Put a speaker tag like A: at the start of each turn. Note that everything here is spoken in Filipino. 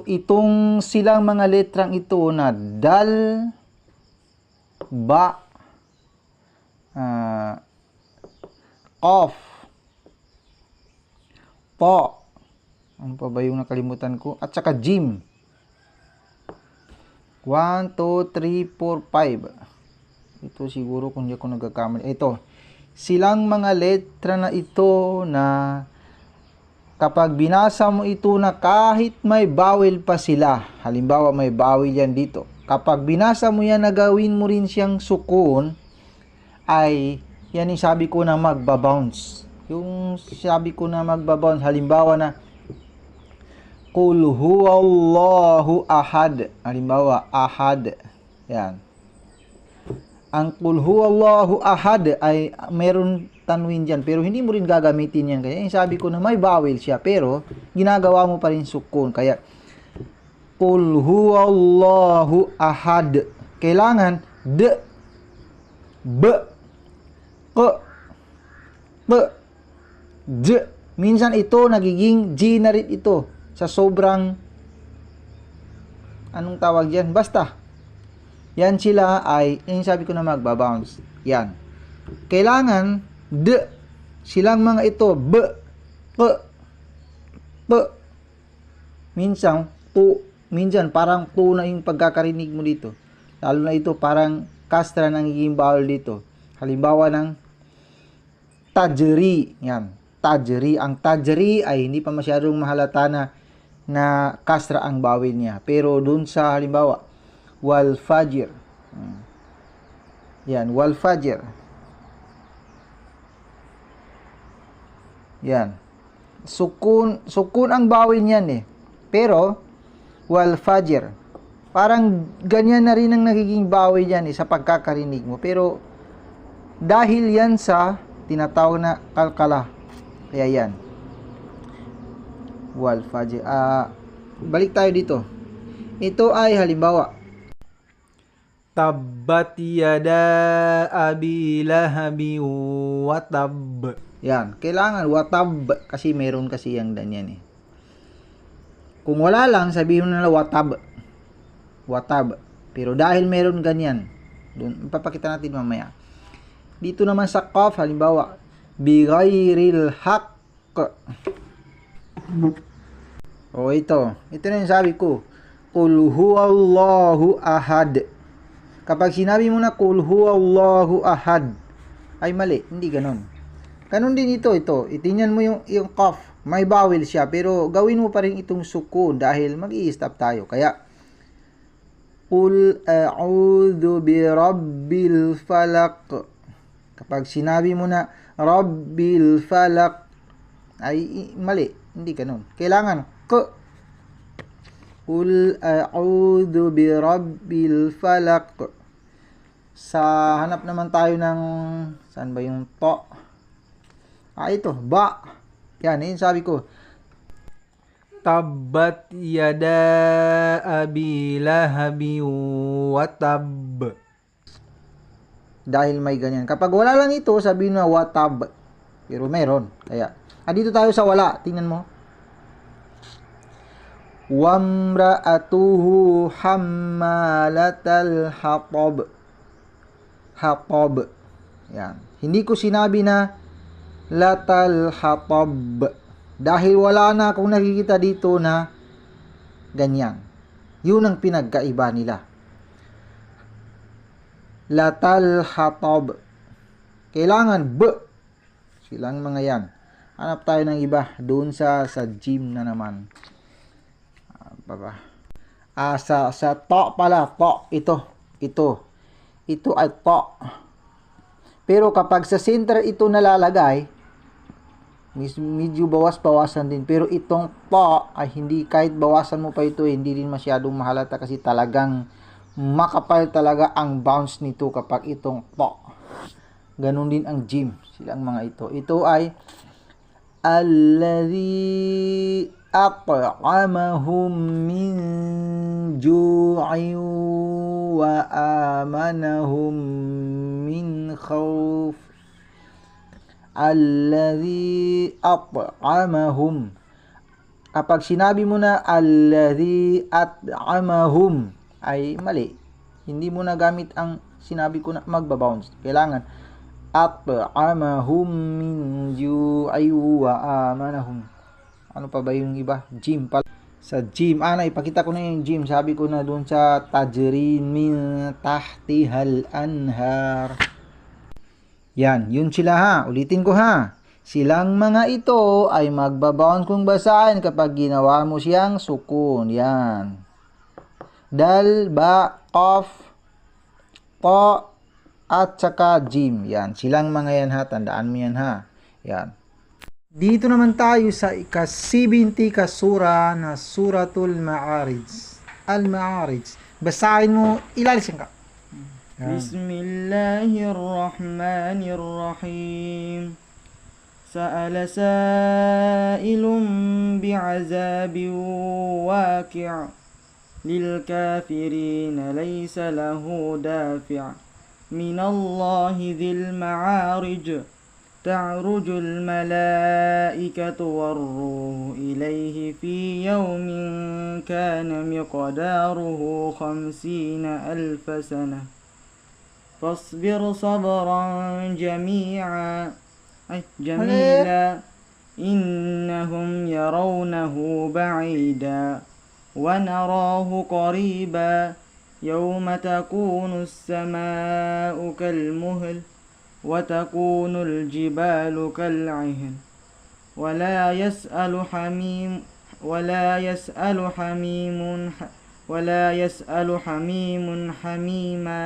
A: itong silang mga letrang ito na dal, ba, qaf, ta, ano pa ba yung nakalimutan ko, at saka jim. 1, 2, 3, 4, 5. Ito siguro kung hindi ako nagkakamali. Ito, silang mga letra na ito na kapag binasa mo ito na kahit may vowel pa sila, halimbawa may vowel yan dito, kapag binasa mo yan na gawin mo rin siyang sukun, ay yan yung sabi ko na magbabounce. Yung sabi ko na magbabounce, halimbawa na Qul huwallahu ahad. Halimbawa, ahad. Yan. Ang Qul huwallahu ahad ay meron tanwin dyan, pero hindi mo rin gagamitin yan. Kaya yung sabi ko na may vowel siya, pero ginagawa mo pa rin sukun. Kaya, Qul huwallahu ahad. Kailangan d, b, q, p, j. Minsan ito nagiging g na rin ito. Sa sobrang, anong tawag yan? Basta, yan sila ay, yung sabi ko na magbabounce. Yan. Kailangan, d, silang mga ito, b, p, p. Minsan, tu, minsan parang tu na yung pagkakarinig mo dito. Lalo na ito, parang kastra nagiging vowel dito. Halimbawa ng tajri. Yan. Tajri. Ang tajri ay hindi pa masyadong mahalata na kasra ang vowel niya. Pero dun sa halimbawa, wal fajr. Yan, wal fajr. Yan. Sukun ang vowel niyan eh. Pero, wal fajr. Parang ganyan na rin ang nagiging vowel yan eh, sa pagkakarinig mo. Pero, dahil yan sa tinatawag na kalkala. Kaya yan. Wal fajr. Balik tayo dito. Ito ay halimbawa. Tabbat yada abi lahabi watab. Yan. Kailangan watab. Kasi meron kasi yung ganyan eh. Kung wala lang, sabihin mo na watab. Watab. Pero dahil meron ganyan, dun, ipapakita natin mamaya. Dito naman sa qaf, halimbawa. Bighayril haqq. O ito. Ito na yung sabi ko. Qul huwallahu ahad. Kapag sinabi mo na Qul huwallahu ahad, ay mali. Hindi ganon. Ganon din ito. Itingnan mo yung qaf. May vowel siya. Pero gawin mo pa rin itong sukun dahil mag-i-stop tayo. Kaya, Qul a'udhu bi rabbil falaq. Kapag sinabi mo na Rabbil falaq, ay mali. Hindi ganon. Kailangan Qul a'udhu bi rabbil falaq. Sa hanap naman tayo ng saan ba yung to? Ito, ba. Yan, yun sabi ko. Tabbat yada abi lahabi watab. Dahil may ganyan. Kapag wala lang ito, sabihin mo watab. Pero meron. Kaya, dito tayo sa wala. Tingnan mo. Wamra'atuhu hammalatal hatab. Hatab. Yan. Hindi ko sinabi na latal hatab. Dahil wala na akong nakikita dito na ganyan. Yun ang pinagkaiba nila. Latal hatab. Kailangan b. Silang mga yan. Hanap tayo ng iba. Doon sa gym na naman. Sa to pala. To. Ito ay to. Pero kapag sa center ito nalalagay, medyo bawas-bawasan din. Pero itong to ay hindi, kahit bawasan mo pa ito, hindi din masyadong mahalata kasi talagang makapal talaga ang bounce nito kapag itong to. Ganun din ang gym. Silang mga ito. Ito ay alladhi at'amahum min ju'in wa amanahum min khawf. Alladhi at'amahum. Kapag sinabi mo na alladhi at'amahum ay mali. Hindi mo na gamit ang sinabi ko na magbabounce. Kailangan at'amahum min ju'i wa amanahum. Ano pa ba yung iba? Jim pala. Sa gym, ipakita ko na yung gym. Sabi ko na doon sa tajrin min tahtihal anhar. Yan, yun sila ha. Ulitin ko ha. Silang mga ito ay magbabound kung basahin kapag ginawa mo siyang sukun. Yan. Dal, ba, qaf, ta, at saka jim. Yan. Silang mga yan ha. Tandaan mo yan ha. Yan. Dito naman tayo sa ika-70 kasura na Suratul Ma'arij. Al-Ma'arij. Basahin mo, ilalisin ka.
B: Bismillahirrahmanirrahim. Sa'ala sa'ilun bi'azabin waqi' lil kafirin laysa lahu dafi' minallahi dhil ma'arij. تعرج الملائكة والروح إليه في يوم كان مقداره 50,000 سنة فاصبر صبرا جميلا إنهم يرونه بعيدا ونراه قريبا يوم تكون السماء كالمهل وتكون الجبال كالعهن ولا يسأل حميم حميما